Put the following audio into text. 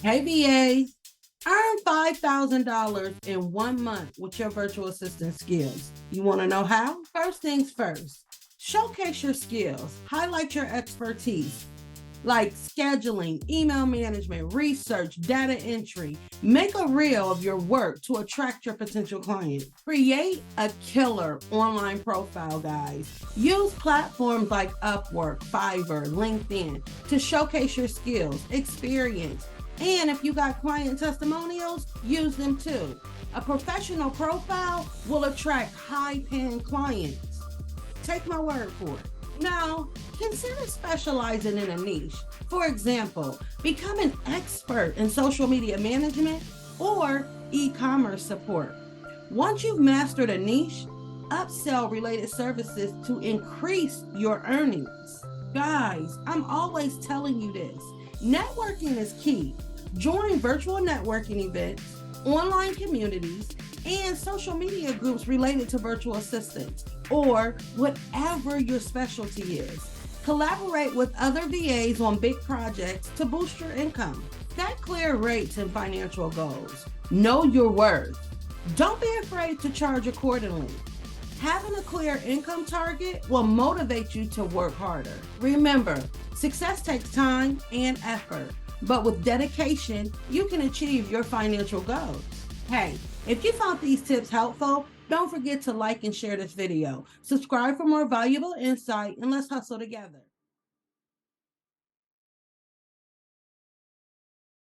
Hey, VA, earn $5,000 in 1 month with your virtual assistant skills. You want to know how? First things first, showcase your skills, highlight your expertise like scheduling, email management, research, data entry. Make a reel of your work to attract your potential client. Create a killer online profile, guys. Use platforms like Upwork, Fiverr, LinkedIn to showcase your skills, experience, and if you got client testimonials, use them too. A professional profile will attract high-paying clients. Take my word for it. Now, consider specializing in a niche. For example, become an expert in social media management or e-commerce support. Once you've mastered a niche, upsell related services to increase your earnings. Guys, I'm always telling you this. Networking is key. Join virtual networking events, online communities, and social media groups related to virtual assistants or whatever your specialty is. Collaborate with other VAs on big projects to boost your income. Set clear rates and financial goals. Know your worth. Don't be afraid to charge accordingly. Having a clear income target will motivate you to work harder. Remember, success takes time and effort, but with dedication, you can achieve your financial goals. Hey, if you found these tips helpful, don't forget to like and share this video. Subscribe for more valuable insight, and let's hustle together.